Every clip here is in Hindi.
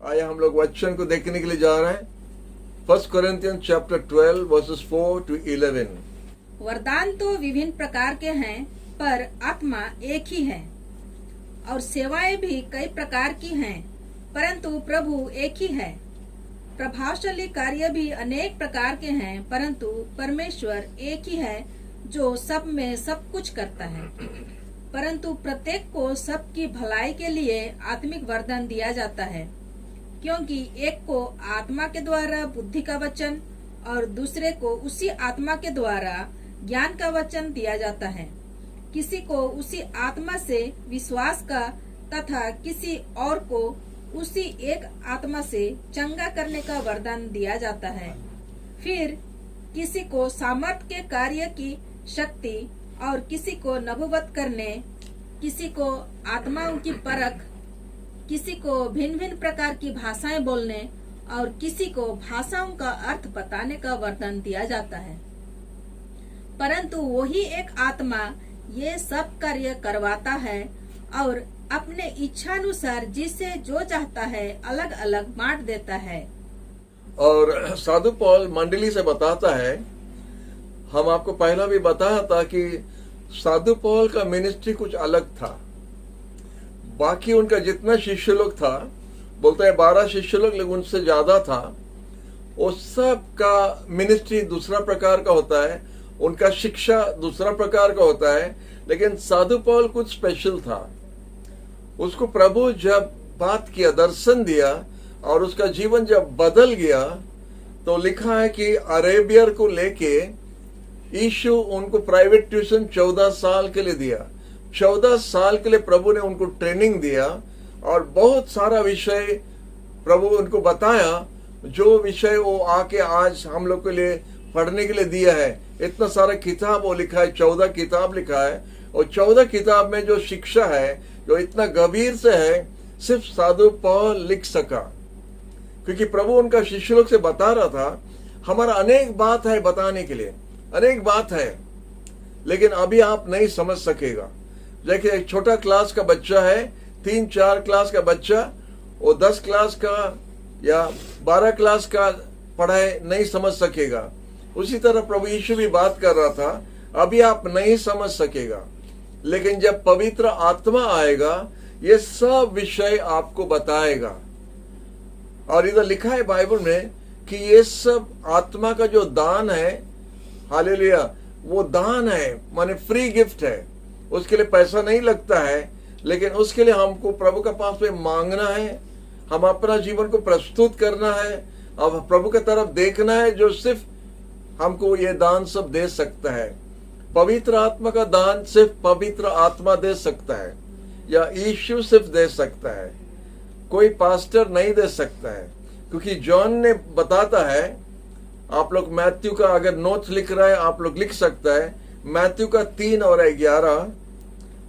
आइए हम लोग वचन को देखने के लिए जा रहे हैं। 1 Corinthians chapter 12 verses 4 to 11। वरदान तो विभिन्न प्रकार के हैं, पर आत्मा एक ही है। और सेवाएं भी कई प्रकार की हैं, परंतु प्रभु एक ही है। प्रभावशाली कार्य भी अनेक प्रकार के हैं, परंतु परमेश्वर एक ही है जो सब में सब कुछ करता है। परंतु प्रत्येक को सबकी भलाई के लिए आत्मिक वरदान दिया जाता है, क्योंकि एक को आत्मा के द्वारा बुद्धि का वचन और दूसरे को उसी आत्मा के द्वारा ज्ञान का वचन दिया जाता है। किसी को उसी आत्मा से विश्वास का तथा किसी और को उसी एक आत्मा से चंगा करने का वरदान दिया जाता है। फिर किसी को सामर्थ के कार्य की शक्ति और किसी को नबुवत करने, किसी को आत्माओं की परख, किसी को भिन्न भिन्न प्रकार की भाषाएं बोलने और किसी को भाषाओं का अर्थ बताने का वरदान दिया जाता है। परंतु वही एक आत्मा ये सब कार्य करवाता है और अपने इच्छानुसार जिसे जो चाहता है अलग अलग बांट देता है। और साधु पौल मंडली से बताता है, हम आपको पहला भी बताया था कि साधु पौल का मिनिस्ट्री कुछ अलग था। बाकी उनका जितना शिष्य लोग था, बोलते हैं 12 शिष्य लोग, लेकिन उनसे ज्यादा था। वो सब का मिनिस्ट्री दूसरा प्रकार का होता है, उनका शिक्षा दूसरा प्रकार का होता है। लेकिन साधु पौल कुछ स्पेशल था। उसको प्रभु जब बात किया, दर्शन दिया और उसका जीवन जब बदल गया, तो लिखा है कि अरेबियर को लेके यीशु उनको प्राइवेट ट्यूशन 14 साल के लिए दिया। 14 साल के लिए प्रभु ने उनको ट्रेनिंग दिया और बहुत सारा विषय प्रभु उनको बताया, जो विषय वो आके आज हम लोग के लिए पढ़ने के लिए दिया है। इतना सारा किताब वो लिखा है, 14 किताब लिखा है। और 14 किताब में जो शिक्षा है, जो इतना गंभीर से है, सिर्फ साधु पौल लिख सका, क्योंकि प्रभु उनका शिष्य लोग से बता रहा था, हमारा अनेक बात है बताने के लिए, अनेक बात है, लेकिन अभी आप नहीं समझ सकेगा। देखिए, एक छोटा क्लास का बच्चा है, 3-4 क्लास का बच्चा, वो 10 क्लास का या 12 क्लास का पढ़ाई नहीं समझ सकेगा। उसी तरह प्रभु यीशु भी बात कर रहा था, अभी आप नहीं समझ सकेगा, लेकिन जब पवित्र आत्मा आएगा, ये सब विषय आपको बताएगा। और इधर लिखा है बाइबल में कि ये सब आत्मा का जो दान है, हालेलुया, वो दान है, माने फ्री गिफ्ट है। उसके लिए पैसा नहीं लगता है, लेकिन उसके लिए हमको प्रभु के पास में मांगना है, हम अपना जीवन को प्रस्तुत करना है और प्रभु की तरफ देखना है, जो सिर्फ हमको ये दान सब दे सकता है। पवित्र आत्मा का दान सिर्फ पवित्र आत्मा दे सकता है, या यीशु सिर्फ दे सकता है, कोई पास्टर नहीं दे सकता है। क्योंकि जॉन ने बताता है, आप लोग मैथ्यू का अगर नोट्स लिख रहा है आप लोग लिख सकता है, मैथ्यू का 3 और 11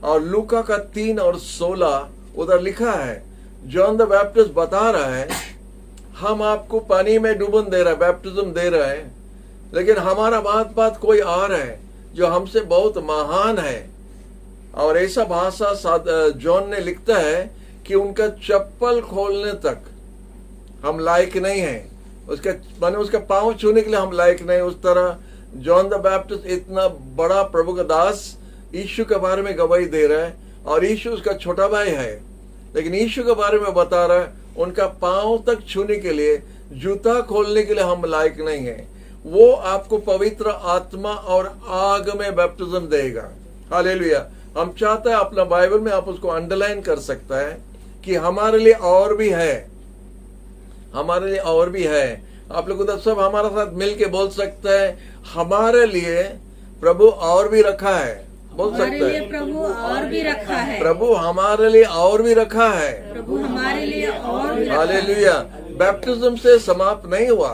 और लूका का 3 और 16 उधर लिखा है। जॉन द बैप्टिस्ट बता रहा है, हम आपको पानी में डुबन दे रहा है, बैप्टिज्म दे रहा है, लेकिन हमारा बात कोई और है जो हमसे बहुत महान है। और ऐसा भाषा जॉन ने लिखता है कि उनका चप्पल खोलने तक हम लायक नहीं हैं, उसका पांव छूने के लिए हम लायक नहीं। उस तरह जॉन द बैप्टिस्ट इतना बड़ा प्रभु का दास यीशु के बारे में गवाही दे रहा है, और यीशु उसका छोटा भाई है, लेकिन यीशु के बारे में बता रहा है, उनका पांव तक छूने के लिए, जूता खोलने के लिए हम लायक नहीं है। वो आपको पवित्र आत्मा और आग में बैप्टिज्म देगा। हालेलुया। हम चाहते हैं अपना बाइबल में आप उसको अंडरलाइन कर सकता है कि हमारे लिए और भी है, हमारे लिए और भी है। आप लोग उधर सब हमारे साथ मिलके बोल सकते हैं, हमारे लिए प्रभु और भी रखा है। बोल सकते हैं, प्रभु और भी रखा है, प्रभु हमारे लिए और भी रखा है, प्रभु हमारे लिए और भी रखा है। हालेलुया। बैप्टिज्म से समाप्त नहीं हुआ,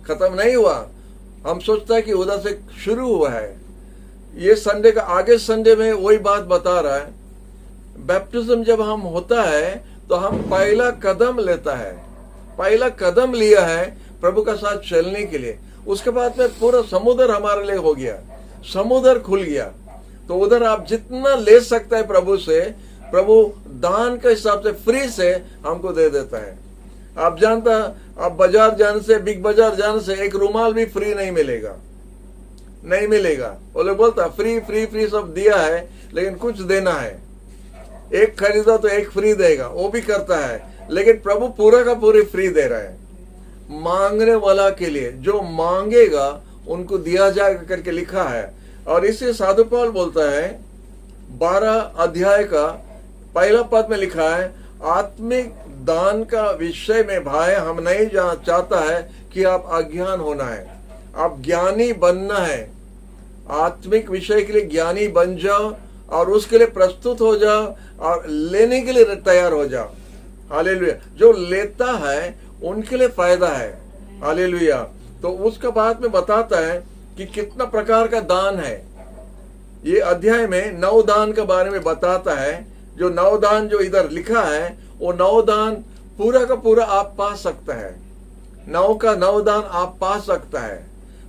खत्म नहीं हुआ। हम सोचते हैं कि उधर से शुरू हुआ है। ये संडे का आगे संडे में वही बात बता रहा है। बैप्टिज्म जब हम होता है तो हम पहला कदम लेता है, पहला कदम लिया है प्रभु का साथ चलने के लिए। उसके बाद में पूरा समुद्र हमारे लिए हो गया, समुद्र खुल गया। तो उधर आप जितना ले सकता है प्रभु से, प्रभु दान के हिसाब से फ्री से हमको दे देता है। आप जानता, आप बाजार जाने से, बिग बाजार जाने से एक रुमाल भी फ्री नहीं मिलेगा, नहीं मिलेगा। वो लोग बोलता फ्री फ्री फ्री सब दिया है, लेकिन कुछ देना है। एक खरीदा तो एक फ्री देगा, वो भी करता है, लेकिन प्रभु पूरा का पूरी फ्री दे रहा है। मांगने वाला के लिए, जो मांगेगा उनको दिया जाएगा करके लिखा है। और इसे साधु पौल बोलता है 12 अध्याय का पहला पद में लिखा है, आत्मिक दान का विषय में भाई हम नहीं चाहता है कि आप अज्ञान होना है, आप ज्ञानी बनना है। आत्मिक विषय के लिए ज्ञानी बन जाओ और उसके लिए प्रस्तुत हो जाओ और लेने के लिए तैयार हो जाओ। हालेलुया। जो लेता है उनके लिए फायदा है। हालेलुया। तो उसका बाद में बताता है कि कितना प्रकार का दान है। ये अध्याय में 9 दान के बारे में बताता है। जो 9 दान जो इधर लिखा है, वो 9 दान पूरा का पूरा आप पा सकता है। 9 का 9 दान आप पा सकता है,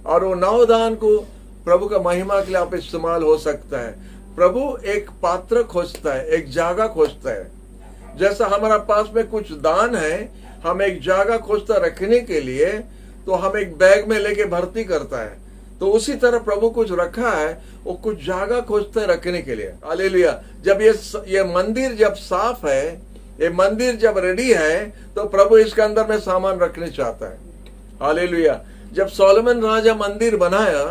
और वो 9 दान को प्रभु का महिमा के लिए आप इस्तेमाल हो सकता है। प्रभु एक पात्र खोजता है, एक जगह खोजता है। जैसा हमारा पास में कुछ दान है, हम एक जगह खोजता रखने के लिए, तो हम एक बैग में लेके भर्ती करता है। तो उसी तरह प्रभु कुछ रखा है, वो कुछ जगह खोजता है रखने के लिए। हालेलुया। जब ये मंदिर जब साफ है, ये मंदिर जब रेडी है, तो प्रभु इसके अंदर में सामान रखने चाहता है। हालेलुया। जब सोलोमन राजा मंदिर बनाया,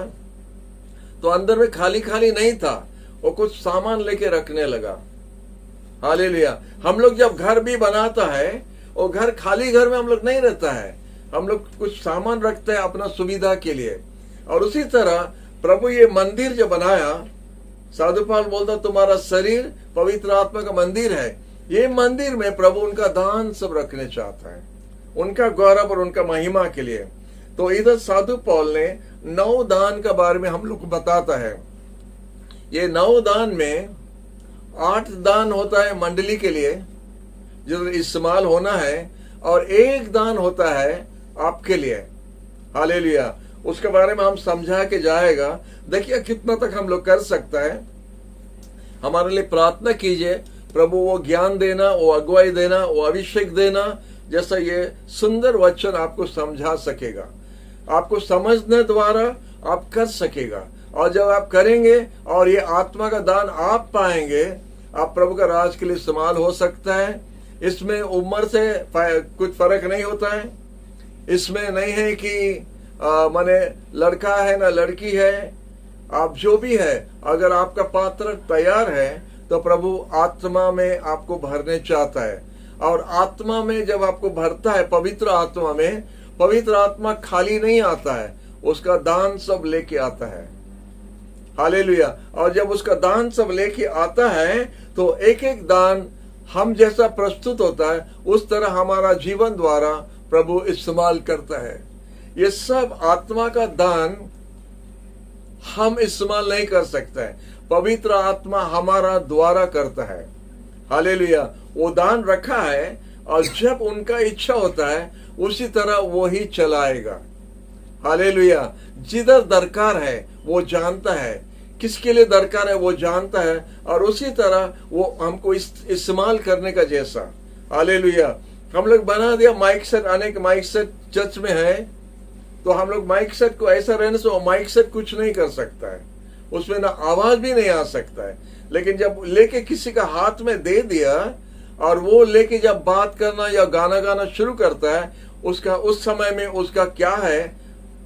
तो अंदर में खाली खाली नहीं था, वो कुछ सामान लेके रखने लगा। हालेलुया। हम लोग जब घर भी बनाता है, वो घर खाली घर में हम लोग नहीं रहता है, हम लोग कुछ सामान रखते हैं अपना सुविधा के लिए। और उसी तरह प्रभु ये मंदिर जो बनाया, साधु पौल बोलता तुम्हारा शरीर पवित्र आत्मा का मंदिर है। ये मंदिर में प्रभु उनका दान सब रखने चाहता है, उनका गौरव और उनका महिमा के लिए। तो इधर साधु पौल ने 9 दान के बारे में हम लोग को बताता है। ये 9 दान में 8 दान होता है मंडली के लिए जो इस्तेमाल होना है, और 1 दान होता है आपके लिए। हालेलुया। उसके बारे में हम समझा के जाएगा। देखिए कितना तक हम लोग कर सकता है। हमारे लिए प्रार्थना कीजिए, प्रभु वो ज्ञान देना, वो अगुवाई देना, वो अभिषेक देना, जैसा ये सुंदर वचन आपको समझा सकेगा, आपको समझने द्वारा आप कर सकेगा। और जब आप करेंगे और ये आत्मा का दान आप पाएंगे, आप प्रभु का राज के लिए इस्तेमाल हो सकता है। इसमें उम्र से कुछ फर्क नहीं होता है। इसमें नहीं है कि माने लड़का है ना लड़की है, आप जो भी है, अगर आपका पात्र तैयार है तो प्रभु आत्मा में आपको भरने चाहता है। और आत्मा में जब आपको भरता है, पवित्र आत्मा में, पवित्र आत्मा खाली नहीं आता है, उसका दान सब लेके आता है। हालेलुया। और जब उसका दान सब लेके आता है, तो एक एक दान हम जैसा प्रस्तुत होता है, उस तरह हमारा जीवन द्वारा प्रभु इस्तेमाल करता है। ये सब आत्मा का दान हम इस्तेमाल नहीं कर सकते हैं, पवित्र आत्मा हमारा द्वारा करता है। हालेलुया। वो दान रखा है, और जब उनका इच्छा होता है उसी तरह वो ही चलाएगा। हालेलुया। जिधर दरकार है वो जानता है, किसके लिए दरकार है वो जानता है, और उसी तरह वो हमको इस्तेमाल करने का जैसा। हालेलुया। हम लोग बना दिया माइक सेट, अनेक माइक सेट चर्च में है, तो हम लोग माइक सेट को ऐसा रहने से माइक सेट कुछ नहीं कर सकता है, उसमें ना आवाज भी नहीं आ सकता है। लेकिन जब लेके किसी का हाथ में दे दिया, और वो लेके जब बात करना या गाना गाना शुरू करता है, उसका उस समय में उसका क्या है,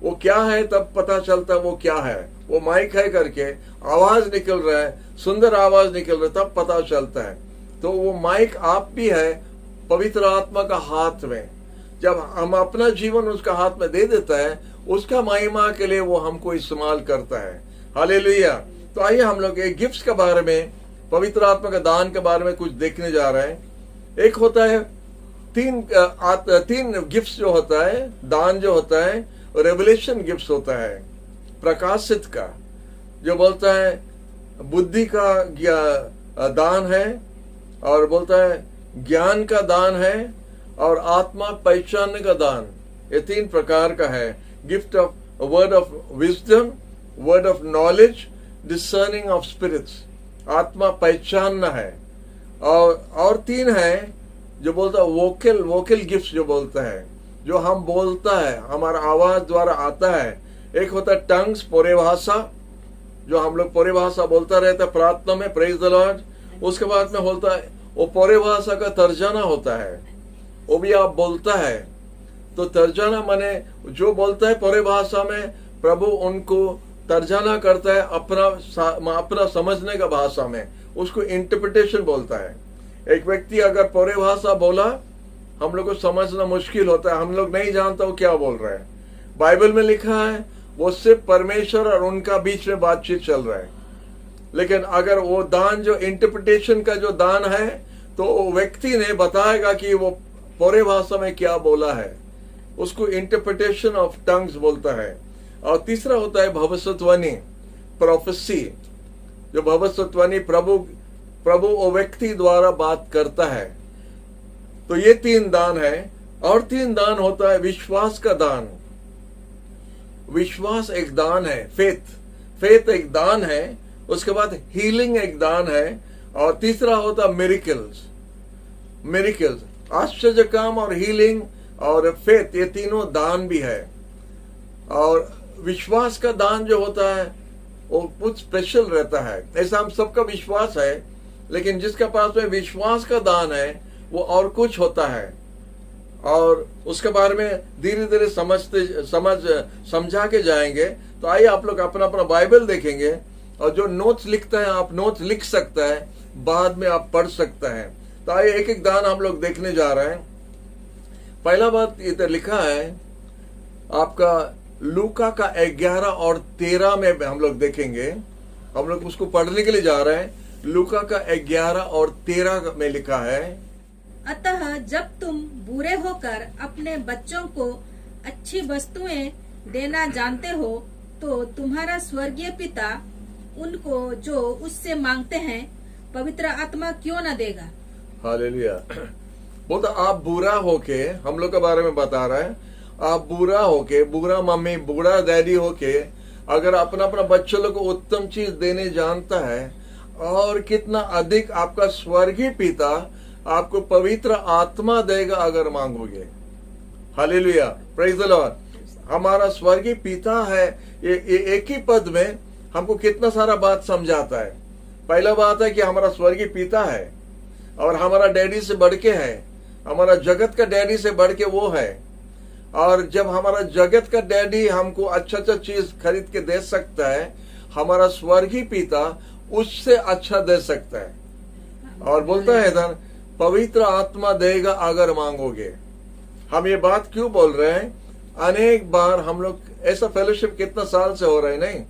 वो क्या है, तब पता चलता है वो क्या है। वो माइक है करके आवाज निकल रहा है, सुंदर आवाज निकल रहा है, तब पता चलता है। तो वो माइक आप भी है पवित्र आत्मा का हाथ में। जब हम अपना जीवन उसका हाथ में दे देता है, उसका महिमा के लिए वो हमको इस्तेमाल करता है। हालेलुया। तो आइए हम लोग एक गिफ्ट्स के बारे में, पवित्र आत्मा का दान के बारे में कुछ देखने जा रहे हैं। एक होता है 3 गिफ्ट्स जो होता है, दान जो होता है, रेवलेशन गिफ्ट्स होता है, प्रकाशित का, जो बोलता है बुद्धि का दान है, और बोलता है ज्ञान का दान है, और आत्मा पहचानने का दान। ये 3 प्रकार का है। Gift of word of wisdom, word of knowledge, discerning of spirits. आत्मा पहचानना है। और 3 है जो बोलता है वोकल वोकल गिफ्ट जो बोलता है, जो हम बोलता है हमारा आवाज द्वारा आता है। एक होता है टंग्स, परिभाषा, जो हम लोग परिभाषा बोलता रहता है प्रार्थना में, प्रेज द लॉर्ड। उसके बाद में होता है वो परिभाषा का तर्जमा होता है, वो भी आप बोलता है। तो तर्जमा माने जो बोलता है परिभाषा में, प्रभु उनको तर्जमा करता है अपना समझने का भाषा में, उसको इंटरप्रिटेशन बोलता है। एक व्यक्ति अगर परिभाषा बोला, हम लोग को समझना मुश्किल होता है, हम लोग नहीं जानता वो क्या बोल रहा है। बाइबल में लिखा है वो सिर्फ परमेश्वर और उनका बीच में बातचीत चल रहा है। लेकिन अगर वो दान जो इंटरप्रिटेशन का जो दान है, तो वो व्यक्ति ने बताएगा कि वो परिभाषा में क्या बोला है, उसको इंटरप्रिटेशन ऑफ टंग्स बोलता है। और तीसरा होता है भविष्यवाणी, प्रोफेसी, जो भविष्यवाणी प्रभु वो व्यक्ति द्वारा बात करता है। तो ये 3 दान है। और 3 दान होता है विश्वास का दान। विश्वास एक दान है, फेथ एक दान है। उसके बाद हीलिंग एक दान है। और तीसरा होता मिरेकल्स, आश्चर्य काम और हीलिंग और फेथ, ये तीनों दान भी है। और विश्वास का दान जो होता है वो कुछ स्पेशल रहता है। ऐसा हम सबका विश्वास है, लेकिन जिसके पास में विश्वास का दान है वो और कुछ होता है। और उसके बारे में धीरे धीरे समझा के जाएंगे। तो आइए आप लोग अपना अपना बाइबल देखेंगे, और जो नोट्स लिखता है आप नोट्स लिख सकता है, बाद में आप पढ़ सकता है। तो आइए एक एक दान हम लोग देखने जा रहे हैं। पहला बात इधर लिखा है आपका लूका का 11 और 13 में हम लोग देखेंगे। हम लोग उसको पढ़ने के लिए जा रहे हैं। लूका का 11 और 13 में लिखा है, अतः जब तुम बूढ़े होकर अपने बच्चों को अच्छी वस्तुएं देना जानते हो, तो तुम्हारा स्वर्गीय पिता उनको जो उससे मांगते हैं पवित्र आत्मा क्यों न देगा। हालेलुया। बोलता आप बुरा होके, हम लोग के बारे में बता रहा है, आप बुरा होके, बुरा मम्मी, बुरा डैडी होके अगर अपना अपना बच्चों लोग को उत्तम चीज देने जानता है, और कितना अधिक आपका स्वर्गीय पिता आपको पवित्र आत्मा देगा अगर मांगोगे। Hallelujah, praise the Lord. हमारा स्वर्गीय पिता है, ये एक ही पद में हमको कितना सारा बात समझाता है। पहला बात है कि हमारा स्वर्गीय पिता है, और हमारा डैडी से बढ़ के है, हमारा जगत का डैडी से बढ़ के वो है। और जब हमारा जगत का डैडी हमको अच्छा अच्छा चीज खरीद के दे सकता है, हमारा स्वर्गीय पिता उससे अच्छा दे सकता है। और बोलता है इधर पवित्र आत्मा देगा अगर मांगोगे। हम ये बात क्यों बोल रहे हैं? अनेक बार हम लोग ऐसा फेलोशिप कितना साल से हो रहा है, नहीं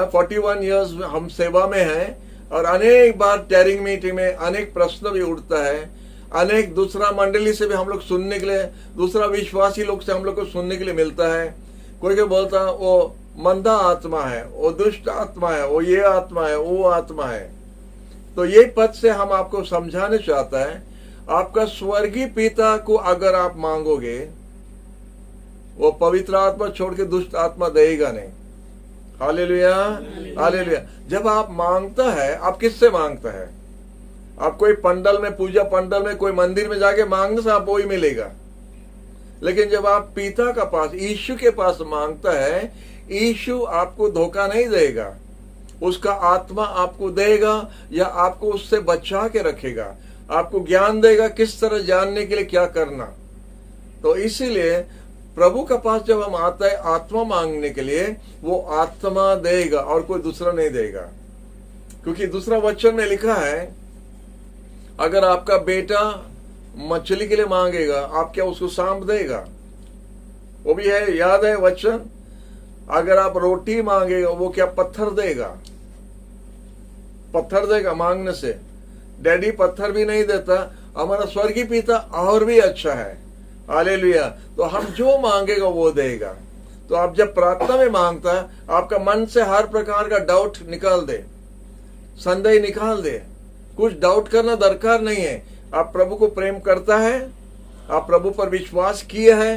41 इयर्स हम सेवा में हैं, और अनेक बार टेयरिंग मीटिंग में अनेक प्रश्न भी उठता है। अनेक दूसरा मंडली से भी हम लोग सुनने के लिए, दूसरा विश्वासी लोग से हम लोग को सुनने के लिए मिलता है। कोई कोई बोलता है वो मंदा आत्मा है, वो दुष्ट आत्मा है, वो ये आत्मा है, वो आत्मा है। तो ये पद से हम आपको समझाने चाहता है, आपका स्वर्गीय पिता को अगर आप मांगोगे, वो पवित्र आत्मा छोड़ के दुष्ट आत्मा देगा नहीं। Hallelujah, hallelujah. जब आप मांगता है, आप किससे मांगता है? आप कोई पंडल में, पूजा पंडल में, कोई मंदिर में जाके मांगने से आप वही मिलेगा। लेकिन जब आप पिता का पास, यीशु के पास मांगता है, यीशु आपको धोखा नहीं देगा, उसका आत्मा आपको देगा, या आपको उससे बचा के रखेगा, आपको ज्ञान देगा किस तरह जानने के लिए क्या करना। तो इसीलिए प्रभु के पास जब हम आता है आत्मा मांगने के लिए, वो आत्मा देगा और कोई दूसरा नहीं देगा। क्योंकि दूसरा वचन में लिखा है, अगर आपका बेटा मछली के लिए मांगेगा, आप क्या उसको सांप देगा? वो भी है, याद है वचन। अगर आप रोटी मांगेगा, वो क्या पत्थर देगा? पत्थर देगा मांगने से। डैडी पत्थर भी नहीं देता, हमारा स्वर्गीय पिता और भी अच्छा है। हालेलुया। तो हम जो मांगेगा वो देगा। तो आप जब प्रार्थना में मांगता है, आपका मन से हर प्रकार का डाउट निकाल दे, संदेह निकाल दे। कुछ डाउट करना दरकार नहीं है। आप प्रभु को प्रेम करता है, आप प्रभु पर विश्वास किया है,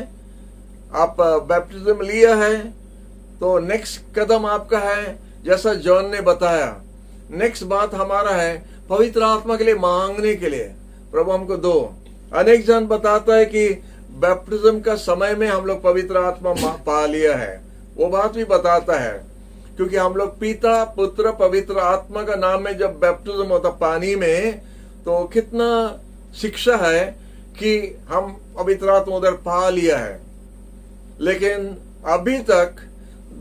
आप बैप्टिज्म लिया है, तो नेक्स्ट कदम आपका है जैसा जॉन ने बताया। नेक्स्ट बात हमारा है पवित्र आत्मा के लिए मांगने के लिए, प्रभु हमको दो। अनेक जन बताता है कि बैप्टिज्म का समय में हम लोग पवित्र आत्मा पा लिया है। वो बात भी बताता है, क्योंकि हम लोग पिता पुत्र पवित्र आत्मा का नाम में जब बैप्टिज्म होता पानी में, तो कितना शिक्षा है कि हम पवित्र आत्मा उधर पा लिया है। लेकिन अभी तक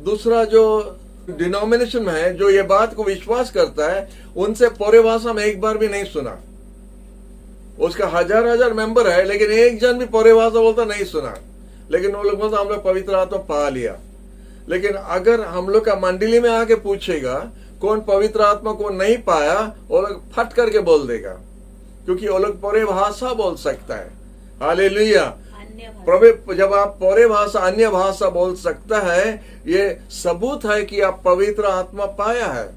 दूसरा जो डिनोमिनेशन है जो ये बात को विश्वास करता है, उनसे पूरे भाषा में एक बार भी नहीं सुना। उसका हजार हजार मेंबर है, लेकिन एक जन भी पूरे भाषा बोलता नहीं सुना। लेकिन वो लोग बोलता हम लोग पवित्र आत्मा पा लिया। लेकिन अगर हम लोग का मंडली में आके पूछेगा कौन पवित्र आत्मा को नहीं पाया, वो लोग फट करके बोल देगा, क्योंकि वो लोग पूरे भाषा बोल सकता है। हालेलुया। प्रभु जब आप पूरे भाषा अन्य भाषा बोल सकता है, ये सबूत है कि आप पवित्र आत्मा पाया है।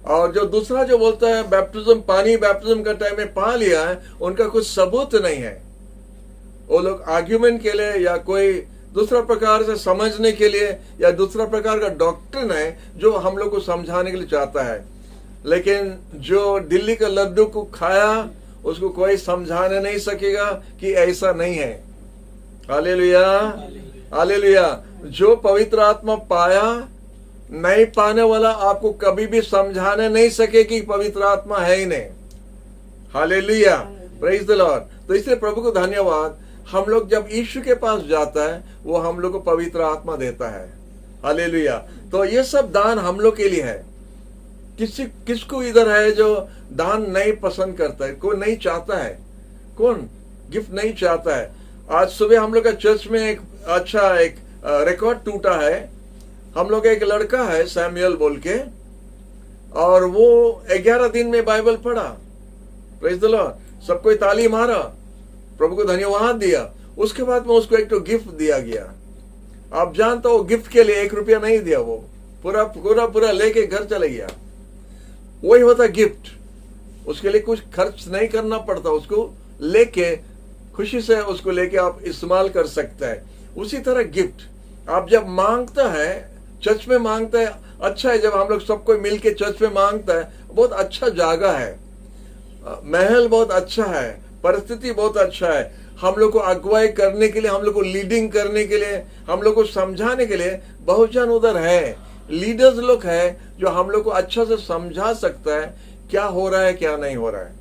और जो दूसरा जो बोलता है बैप्टिज्म पानी बैप्टिज्म का टाइम में पा लिया है, उनका कुछ सबूत नहीं है। वो लोग आर्ग्यूमेंट के लिए या कोई दूसरा प्रकार से समझने के लिए या दूसरा प्रकार का डॉक्ट्रिन है जो हम लोग को समझाने के लिए चाहता है। लेकिन जो दिल्ली का लड्डू को खाया उसको कोई समझाने नहीं सकेगा कि ऐसा नहीं है। Hallelujah, hallelujah. जो पवित्र आत्मा पाया, नहीं पाने वाला आपको कभी भी समझाने नहीं सके कि पवित्र आत्मा है ही नहीं। Hallelujah, praise the Lord. तो इसलिए प्रभु को धन्यवाद, हम लोग जब यीशु के पास जाता है वो हम लोग को पवित्र आत्मा देता है। हालेलुया। तो ये सब दान हम लोग के लिए है। किसको इधर है जो दान नहीं पसंद करता है, कोई नहीं चाहता है, कौन गिफ्ट नहीं चाहता है। आज सुबह हम लोग का चर्च में एक रिकॉर्ड टूटा है। हम लोग एक लड़का है सैमुअल बोल के, और वो 11 दिन में बाइबल पढ़ा। Praise the Lord. सब कोई ताली मारा, प्रभु को धन्यवाद दिया। उसके बाद में उसको एक तो गिफ्ट दिया गया। आप जानते हो गिफ्ट के लिए 1 रुपया नहीं दिया, वो पूरा लेके घर चले गया। वही होता गिफ्ट। उसके लिए कुछ खर्च नहीं करना पड़ता, उसको लेके खुशी से उसको लेके आप इस्तेमाल कर सकते हैं। उसी तरह गिफ्ट आप जब मांगता है, चर्च में मांगता है, अच्छा है। जब हम लोग सब कोई मिलके चर्च में मांगता है, बहुत अच्छा जगह है, महल बहुत अच्छा है, परिस्थिति बहुत अच्छा है। हम लोग को अगुवाई करने के लिए, हम लोग को लीडिंग करने के लिए, हम लोग को समझाने के लिए बहुत जन उधर है। लीडर्स लोग है जो हम लोग को अच्छा से समझा सकता है क्या हो रहा है क्या नहीं हो रहा है।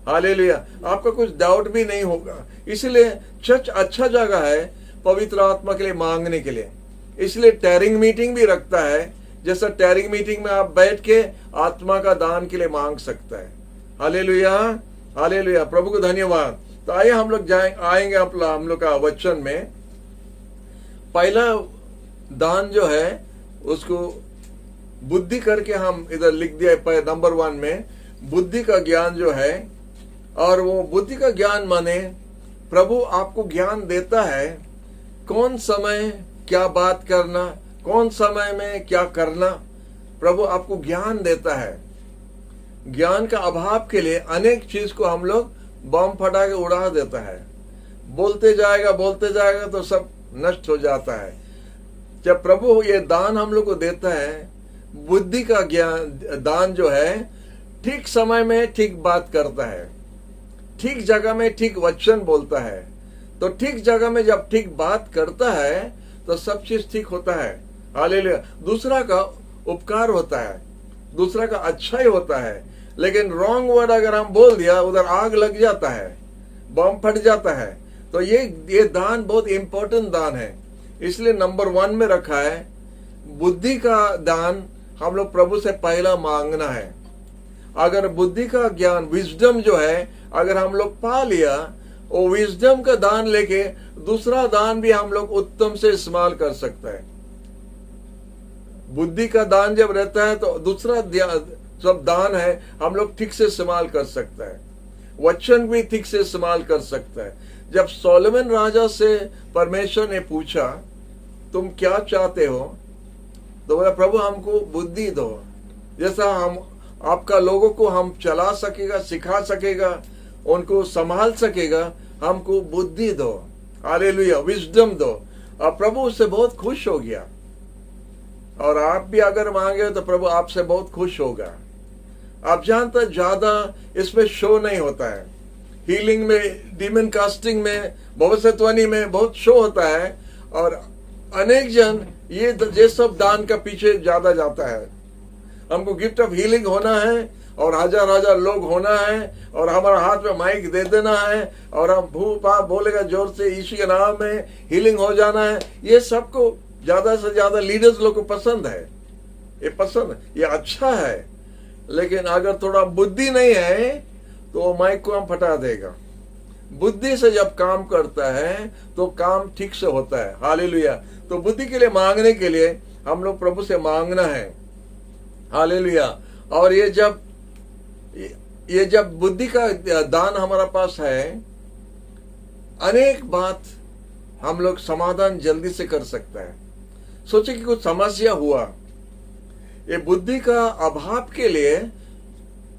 हालेलुया। आपका कुछ डाउट भी नहीं होगा। इसलिए चर्च अच्छा जगह है पवित्र आत्मा के लिए मांगने के लिए। इसलिए टैरिंग मीटिंग भी रखता है, जैसा टैरिंग मीटिंग में आप बैठ के आत्मा का दान के लिए मांग सकता है। Hallelujah, hallelujah. प्रभु को धन्यवाद। तो आइए हम लोग आएंगे हम लोग का वचन में। पहला दान जो है उसको बुद्धि करके हम इधर लिख दिया है नंबर 1 में, बुद्धि का ज्ञान जो है। और वो बुद्धि का ज्ञान माने प्रभु आपको ज्ञान देता है कौन समय क्या बात करना, कौन समय में क्या करना। प्रभु आपको ज्ञान देता है। ज्ञान का अभाव के लिए अनेक चीज को हम लोग बम फटा के उड़ा देता है। बोलते जाएगा तो सब नष्ट हो जाता है। जब प्रभु ये दान हम लोग को देता है, बुद्धि का ज्ञान दान जो है, ठीक समय में ठीक बात करता है, ठीक जगह में ठीक वचन बोलता है। तो ठीक जगह में जब ठीक बात करता है तो सब चीज ठीक होता है। हालेलुया। दूसरा का उपकार होता है, दूसरा का अच्छा ही होता है। लेकिन रॉन्ग वर्ड अगर हम बोल दिया, उधर आग लग जाता है, बम फट जाता है। तो ये दान बहुत इंपॉर्टेंट दान है, इसलिए नंबर 1 में रखा है। बुद्धि का दान हम लोग प्रभु से पहला मांगना है। अगर बुद्धि का ज्ञान विजडम जो है अगर हम लोग पा लिया, वो विजडम का दान लेके दूसरा दान भी हम लोग उत्तम से इस्तेमाल कर सकते हैं। बुद्धि का दान जब रहता है तो दूसरा सब दान है हम लोग ठीक से इस्तेमाल कर सकते हैं। वचन भी ठीक से इस्तेमाल कर सकते हैं। जब सोलोमन राजा से परमेश्वर ने पूछा तुम क्या चाहते हो, तो बोला प्रभु हमको बुद्धि दो, जैसा हम आपका लोगों को हम चला सकेगा, सिखा सकेगा, उनको संभाल सकेगा, हमको बुद्धि दो। हालेलुया, विजडम दो। और प्रभु उससे बहुत खुश हो गया। और आप भी अगर मांगे तो प्रभु आपसे बहुत खुश होगा। आप जानते ज्यादा इसमें शो नहीं होता है। हीलिंग में, डीमन कास्टिंग में, भविष्यवाणी में बहुत शो होता है, और अनेक जन ये सब दान का पीछे ज्यादा जाता है। हमको गिफ्ट ऑफ हीलिंग होना है और हजार हजार लोग होना है और हमारा हाथ में माइक दे देना है और हम पाप बोलेगा जोर से, यीशु के नाम में हीलिंग हो जाना है। ये सबको ज्यादा से ज्यादा लीडर्स लोग को पसंद है, ये पसंद है, ये अच्छा है। लेकिन अगर थोड़ा बुद्धि नहीं है तो माइक को हम फटा देगा। बुद्धि से जब काम करता है तो काम ठीक से होता है। हालेलुया। तो बुद्धि के लिए मांगने के लिए हम लोग प्रभु से मांगना है। हालेलुया। और ये जब बुद्धि का दान हमारा पास है, अनेक बात हम लोग समाधान जल्दी से कर सकता है। सोचे कि कुछ समस्या हुआ, ये बुद्धि का अभाव के लिए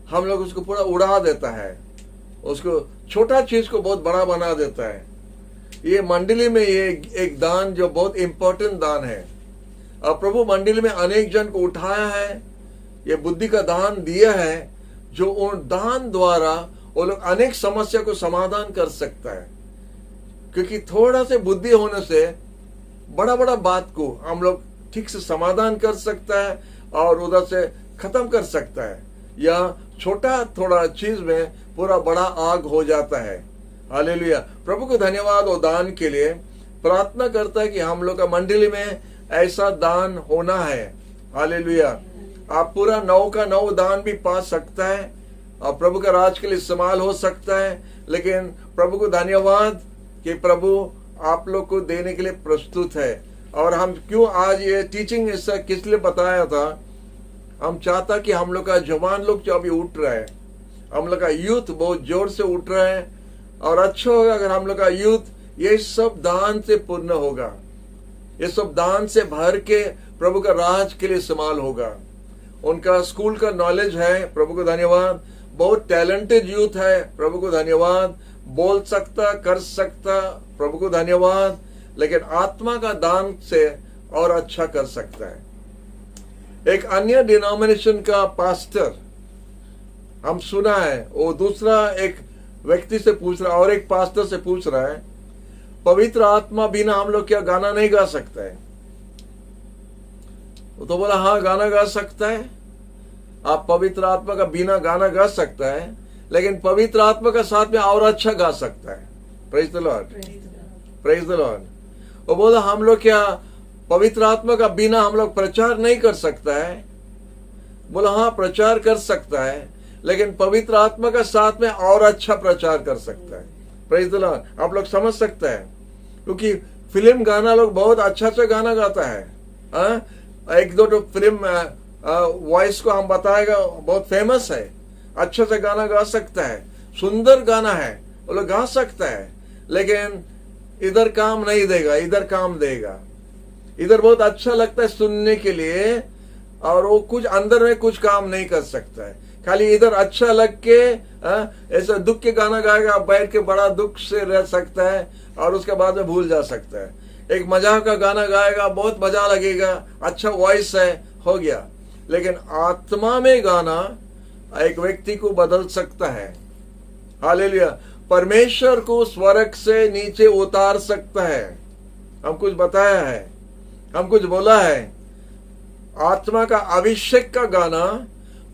हम लोग उसको पूरा उड़ा देता है, उसको छोटा चीज को बहुत बड़ा बना देता है। ये मंडली में ये एक दान जो बहुत इंपॉर्टेंट दान है, और प्रभु मंडली में अनेक जन को उठाया है, ये बुद्धि का दान दिया है, जो उन दान द्वारा वो लोग अनेक समस्या को समाधान कर सकता है। क्योंकि थोड़ा से बुद्धि होने से बड़ा बड़ा बात को हम लोग ठीक से समाधान कर सकता है और उधर से खत्म कर सकता है, या छोटा थोड़ा चीज में पूरा बड़ा आग हो जाता है। हालेलुया। प्रभु को धन्यवाद और दान के लिए प्रार्थना करता है कि हम लोग का मंडली में ऐसा दान होना है। हालेलुया। आप पूरा 9 का 9 दान भी पा सकता है और प्रभु का राज के लिए इस्तेमाल हो सकता है। लेकिन प्रभु को धन्यवाद कि प्रभु आप लोग को देने के लिए प्रस्तुत है। और हम क्यों आज ये टीचिंग इससे किस लिए बताया था, हम चाहता कि हम लोग का जवान लोग जो अभी उठ रहा है, हम लोग का यूथ बहुत जोर से उठ रहा है, और अच्छा होगा अगर हम लोग का यूथ ये सब दान से पूर्ण होगा, ये सब दान से भर के प्रभु का राज के लिए इस्तेमाल होगा। उनका स्कूल का नॉलेज है, प्रभु को धन्यवाद। बहुत टैलेंटेड यूथ है, प्रभु को धन्यवाद। बोल सकता, कर सकता, प्रभु को धन्यवाद। लेकिन आत्मा का दान से और अच्छा कर सकता है। एक अन्य डिनोमिनेशन का पास्टर हम सुना है, वो दूसरा एक व्यक्ति से पूछ रहा, और एक पास्टर से पूछ रहा है, पवित्र आत्मा बिना हम लोग क्या गाना नहीं गा सकता है? वो तो बोला हाँ गाना गा सकता है। आप पवित्र आत्मा का बिना गाना गा सकता है, लेकिन पवित्र आत्मा का साथ में और अच्छा गा सकता है। Praise the Lord, praise the Lord. वो बोला हम लोग क्या पवित्र आत्मा का बिना हम लोग प्रचार नहीं कर सकता है? बोला हाँ प्रचार कर सकता है, लेकिन पवित्र आत्मा का साथ में और अच्छा प्रचार कर सकता है। Praise the Lord. आप लोग समझ सकते हैं, क्योंकि फिल्म गाना लोग बहुत अच्छा अच्छा गाना गाता है। एक दो फिल्म वॉइस को हम बताएगा, बहुत फेमस है, अच्छा से गाना गा सकता है, सुंदर गाना है, वो लोग गा सकता है, लेकिन इधर काम नहीं देगा, इधर काम देगा। इधर बहुत अच्छा लगता है सुनने के लिए, और वो कुछ अंदर में कुछ काम नहीं कर सकता है। खाली इधर अच्छा लग के ऐसा दुख के गाना गाएगा, बैठ के बड़ा दुख से रह सकता है और उसके बाद में भूल जा सकता है। एक मजाक का गाना गाएगा, बहुत मजा लगेगा, अच्छा वॉइस है, हो गया। लेकिन आत्मा में गाना एक व्यक्ति को बदल सकता है। हालेलुया। परमेश्वर को स्वर्ग से नीचे उतार सकता है। हम कुछ बताया है, हम कुछ बोला है। आत्मा का अभिषेक का गाना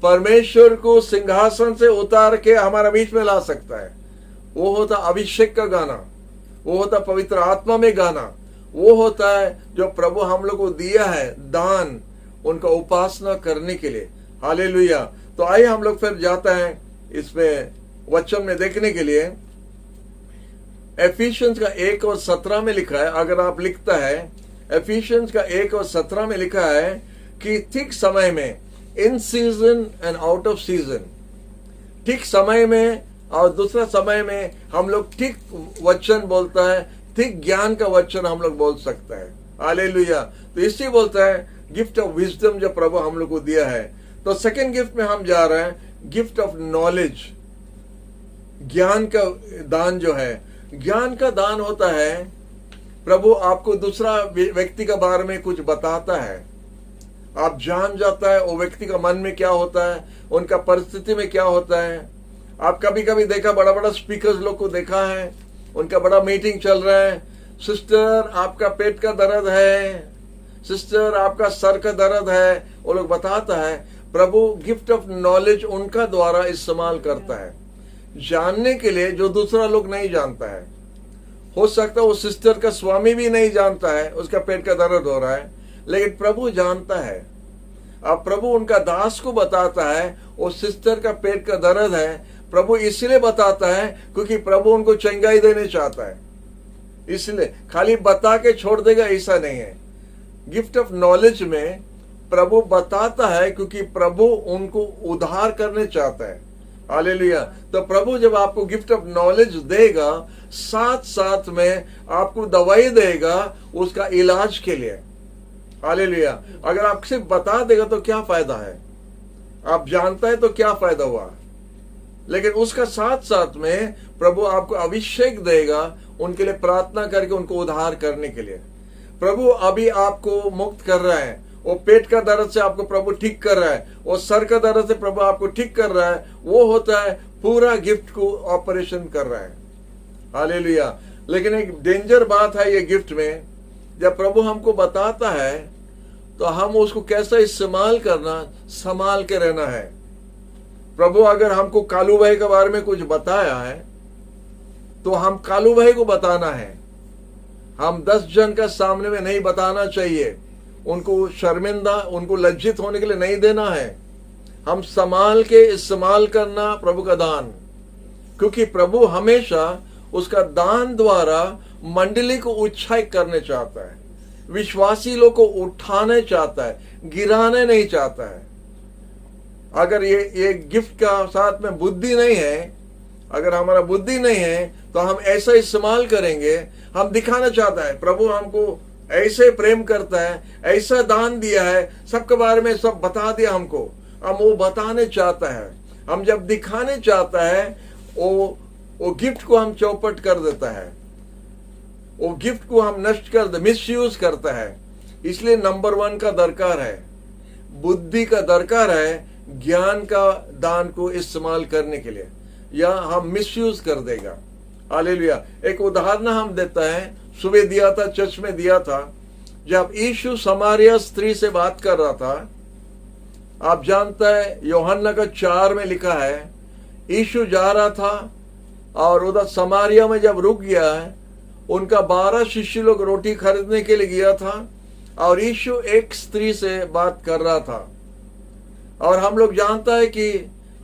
परमेश्वर को सिंहासन से उतार के हमारे बीच में ला सकता है। वो होता अभिषेक का गाना, वो होता पवित्र आत्मा में गाना, वो होता है जो प्रभु हम लोग को दिया है दान, उनका उपासना करने के लिए। हालेलुया। तो आइए हम लोग फिर जाता है इसमें वचन में देखने के लिए। एफिशियंस का 1 और 17 में लिखा है, अगर आप लिखता है एफिशियंस का 1 और 17 में लिखा है कि ठीक समय में, इन season and out off season, ठीक समय में और दूसरा समय में हम लोग ठीक वचन बोलता है, ठीक ज्ञान का वचन हम लोग बोल सकता है। हालेलुया। तो इसी बोलता है गिफ्ट ऑफ विजडम जो प्रभु हम लोग को दिया है। तो सेकेंड गिफ्ट में हम जा रहे हैं, गिफ्ट ऑफ नॉलेज, ज्ञान का दान जो है। ज्ञान का दान होता है प्रभु आपको दूसरा व्यक्ति के बारे में कुछ बताता है, आप जान जाता है वो व्यक्ति का मन में क्या होता है, उनका परिस्थिति में क्या होता है, आप कभी कभी देखा, बड़ा बड़ा स्पीकर्स लोग को देखा है, उनका बड़ा मीटिंग चल रहा है, सिस्टर आपका पेट का दर्द है, सिस्टर आपका सर का दर्द है, वो लोग बताता है। प्रभु गिफ्ट ऑफ नॉलेज उनका द्वारा इस्तेमाल करता है जानने के लिए जो दूसरा लोग नहीं जानता है। हो सकता है वो सिस्टर का स्वामी भी नहीं जानता है उसका पेट का दर्द हो रहा है, लेकिन प्रभु जानता है। अब प्रभु उनका दास को बताता है वो सिस्टर का पेट का दर्द है। प्रभु इसलिए बताता है क्योंकि प्रभु उनको चंगाई देने चाहता है, इसलिए खाली बता के छोड़ देगा ऐसा नहीं है। गिफ्ट ऑफ नॉलेज में प्रभु बताता है क्योंकि प्रभु उनको उद्धार करने चाहता है। हालेलुया। तो प्रभु जब आपको गिफ्ट ऑफ नॉलेज देगा, साथ साथ में आपको दवाई देगा उसका इलाज के लिए। हालेलुया। अगर आप सिर्फ बता देगा तो क्या फायदा है, आप जानता है तो क्या फायदा हुआ, लेकिन उसका साथ साथ में प्रभु आपको अभिषेक देगा उनके लिए प्रार्थना करके उनको उद्धार करने के लिए। प्रभु अभी आपको मुक्त कर रहा है, वो पेट का दर्द से आपको प्रभु ठीक कर रहा है, वो सर का दर्द से प्रभु आपको ठीक कर रहा है। वो होता है पूरा गिफ्ट को ऑपरेशन कर रहा है। हालेलुया। लेकिन एक डेंजर बात है ये गिफ्ट में, जब प्रभु हमको बताता है तो हम उसको कैसा इस्तेमाल करना, संभाल के रहना है। प्रभु अगर हमको कालू भाई के बारे में कुछ बताया है तो हम कालू भाई को बताना है, हम 10 जन का सामने में नहीं बताना चाहिए, उनको शर्मिंदा, उनको लज्जित होने के लिए नहीं देना है। हम संभाल के इस्तेमाल करना प्रभु का दान, क्योंकि प्रभु हमेशा उसका दान द्वारा मंडली को उत्साहित करने चाहता है, विश्वासी लोग को उठाने चाहता है, गिराने नहीं चाहता है। अगर ये गिफ्ट का साथ में बुद्धि नहीं है, अगर हमारा बुद्धि नहीं है तो हम ऐसा इस्तेमाल करेंगे, हम दिखाना चाहता है प्रभु हमको ऐसे प्रेम करता है, ऐसा दान दिया है, सबके बारे में सब बता दिया हमको, हम वो बताने चाहता है। हम जब दिखाने चाहता है वो गिफ्ट को हम चौपट कर देता है, वो गिफ्ट को हम नष्ट कर दे, मिसयूज करता है। इसलिए नंबर 1 का दरकार है, बुद्धि का दरकार है ज्ञान का दान को इस्तेमाल करने के लिए, या हम मिसयूज कर देगा। हालेलुया। एक उदाहरण हम देता है, सुबह दिया था, चर्च में दिया था, जब यीशु समारिया स्त्री से बात कर रहा था। आप जानता है यूहन्ना का 4 में लिखा है, यीशु जा रहा था और उधर समारिया में जब रुक गया है, उनका 12 शिष्य लोग रोटी खरीदने के लिए गया था और यीशु एक स्त्री से बात कर रहा था। और हम लोग जानता है कि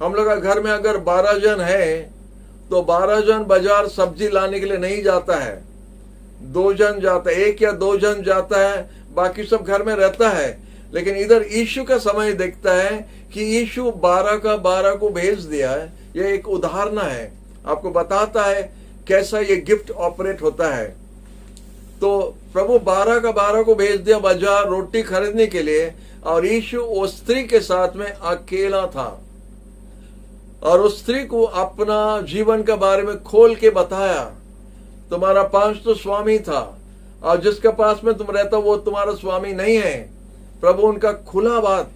हम लोग का घर में अगर 12 जन है तो 12 जन बाजार सब्जी लाने के लिए नहीं जाता है, 2 जन जाता है, 1 या 2 जन जाता है, बाकी सब घर में रहता है। लेकिन इधर यीशु का समय देखता है कि यीशु 12 का 12 को भेज दिया है। यह एक उदाहरण है, आपको बताता है कैसा ये गिफ्ट ऑपरेट होता है। तो प्रभु 12 का 12 को भेज दिया बाजार रोटी खरीदने के लिए, और यीशु उस स्त्री के साथ में अकेला था और उस स्त्री को अपना जीवन के बारे में खोल के बताया। तुम्हारा 5 तो स्वामी था और जिसके पास में तुम रहता वो तुम्हारा स्वामी नहीं है। प्रभु उनका खुला बात,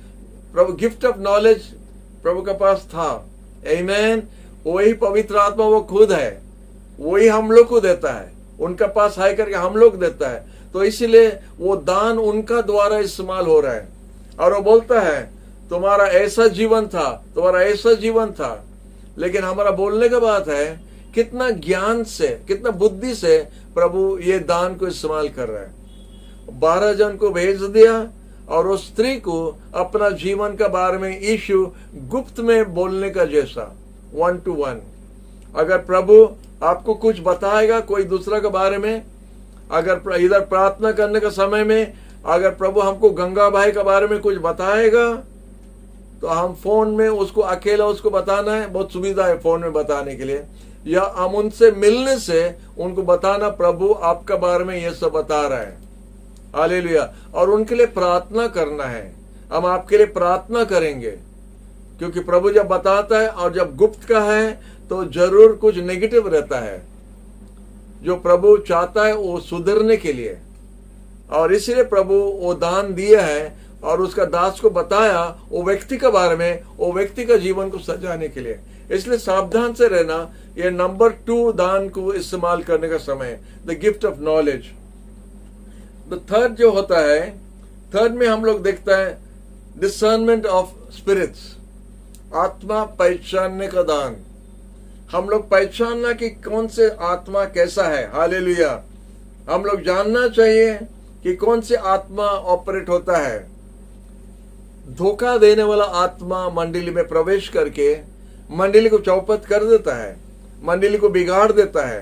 प्रभु गिफ्ट ऑफ नॉलेज प्रभु के पास था। आमीन। वही पवित्र आत्मा वो खुद है, वही हम लोग को देता है, उनका पास है करके हम लोग देता है। तो इसलिए वो दान उनका द्वारा इस्तेमाल हो रहा है। और वो बोलता है तुम्हारा ऐसा जीवन था, तुम्हारा ऐसा जीवन था, लेकिन हमारा बोलने का बात है कितना ज्ञान से, कितना बुद्धि से प्रभु ये दान को इस्तेमाल कर रहा है। 12 जन को भेज दिया और उस स्त्री को अपना जीवन के बारे में यीशु गुप्त में बोलने का जैसा 1 to 1। अगर प्रभु आपको कुछ बताएगा कोई दूसरा के बारे में, अगर इधर प्रार्थना करने के समय में अगर प्रभु हमको गंगा भाई के बारे में कुछ बताएगा तो हम फोन में उसको अकेला उसको बताना है, बहुत सुविधा है फोन में बताने के लिए, या हम उनसे मिलने से उनको बताना प्रभु आपका बारे में ये सब बता रहा है। हालेलुया। और उनके लिए प्रार्थना करना है, हम आपके लिए प्रार्थना करेंगे, क्योंकि प्रभु जब बताता है और जब गुप्त का है तो जरूर कुछ नेगेटिव रहता है जो प्रभु चाहता है वो सुधरने के लिए। और इसलिए प्रभु वो दान दिया है और उसका दास को बताया वो व्यक्ति के बारे में, वो व्यक्ति का जीवन को सजाने के लिए। इसलिए सावधान से रहना। ये नंबर 2 दान को इस्तेमाल करने का समय, the gift of knowledge. The third जो होता है, थर्ड में हम लोग देखता है डिसर्नमेंट ऑफ स्पिरिट्स, आत्मा पहचानने का दान। हम लोग पहचानना कि कौन से आत्मा कैसा है। हालेलुया। हम लोग जानना चाहिए कि कौन से आत्मा ऑपरेट होता है। धोखा देने वाला आत्मा मंडली में प्रवेश करके मंडली को चौपट कर देता है, मंडली को बिगाड़ देता है।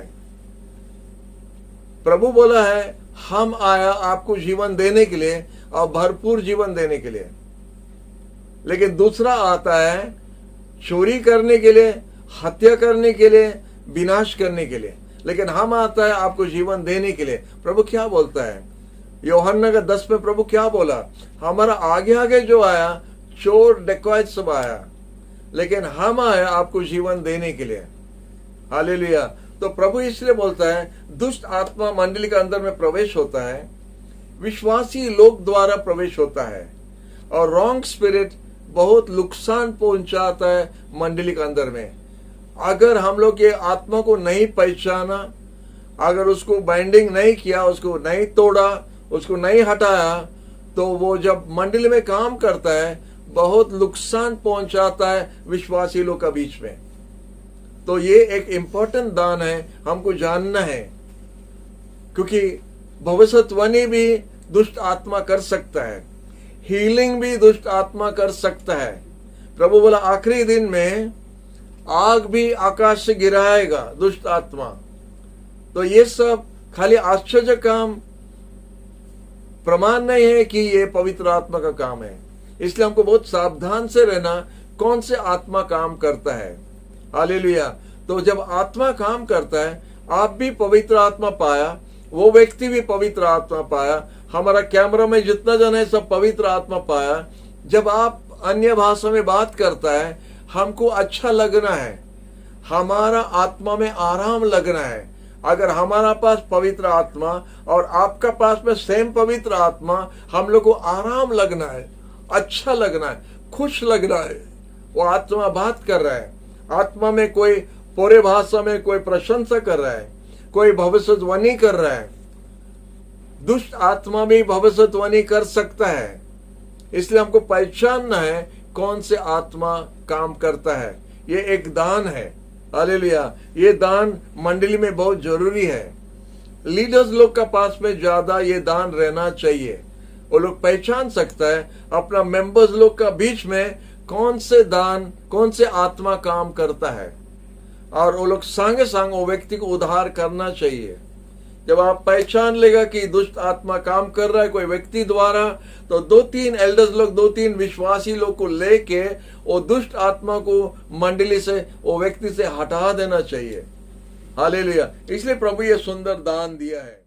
प्रभु बोला है हम आया आपको जीवन देने के लिए और भरपूर जीवन देने के लिए। लेकिन दूसरा आता है चोरी करने के लिए, हत्या करने के लिए, विनाश करने के लिए। लेकिन हम आता है आपको जीवन देने के लिए। प्रभु क्या बोलता है? यूहन्ना का 10 में प्रभु क्या बोला? हमारा आगे आगे जो आया चोर डकैत सब आया, लेकिन हम आए आपको जीवन देने के लिए। हालेलुया। तो प्रभु इसलिए बोलता है दुष्ट आत्मा मंडली के अंदर में प्रवेश होता है, विश्वासी लोग द्वारा प्रवेश होता है, और रॉन्ग स्पिरिट बहुत नुकसान पहुंचाता है मंडली के अंदर में। अगर हम लोग ये आत्मा को नहीं पहचाना, अगर उसको बाइंडिंग नहीं किया, उसको नहीं तोड़ा, उसको नहीं हटाया, तो वो जब मंडली में काम करता है बहुत नुकसान पहुंचाता है विश्वासी लोग का बीच में। तो ये एक इंपॉर्टेंट दान है, हमको जानना है, क्योंकि भविष्यवाणी भी दुष्ट आत्मा कर सकता है, हीलिंग भी दुष्ट आत्मा कर सकता है। प्रभु बोला आखिरी दिन में आग भी आकाश से गिराएगा दुष्ट आत्मा। तो ये सब खाली आश्चर्य काम प्रमाण नहीं है कि ये पवित्र आत्मा का काम है। इसलिए हमको बहुत सावधान से रहना कौन से आत्मा काम करता है। हालेलुया। तो जब आत्मा काम करता है, आप भी पवित्र आत्मा पाया, वो व्यक्ति भी पवित्र आत्मा पाया, हमारा कैमरा में जितना जन है सब पवित्र आत्मा पाया। जब आप अन्य भाषा में बात करता है, हमको अच्छा लगना है, हमारा आत्मा में आराम लगना है। अगर हमारा पास पवित्र आत्मा और आपका पास में सेम पवित्र आत्मा, हम लोग को आराम लगना है, अच्छा लगना है, खुश लगना है। वो आत्मा बात कर रहा है, आत्मा में कोई पूरे भाषा में कोई प्रशंसा कर रहा है, कोई भविष्यवाणी कर रहा है। दुष्ट आत्मा भी भविष्यवाणी कर सकता है। इसलिए हमको पहचानना है कौन से आत्मा काम करता है। ये एक दान है। हालेलुया। ये दान मंडली में बहुत जरूरी है। लीडर्स लोग का पास में ज्यादा ये दान रहना चाहिए। वो लोग पहचान सकता है अपना मेंबर्स लोग का बीच में कौन से दान, कौन से आत्मा काम करता है, और वो लोग संगे संग वो व्यक्ति को उद्धार करना चाहिए। जब आप पहचान लेगा कि दुष्ट आत्मा काम कर रहा है कोई व्यक्ति द्वारा, तो 2-3 एल्डर्स लोग, 2-3 विश्वासी लोग को लेके वो दुष्ट आत्मा को मंडली से, वो व्यक्ति से हटा देना चाहिए। हालेलुया। इसलिए प्रभु ये सुंदर दान दिया है।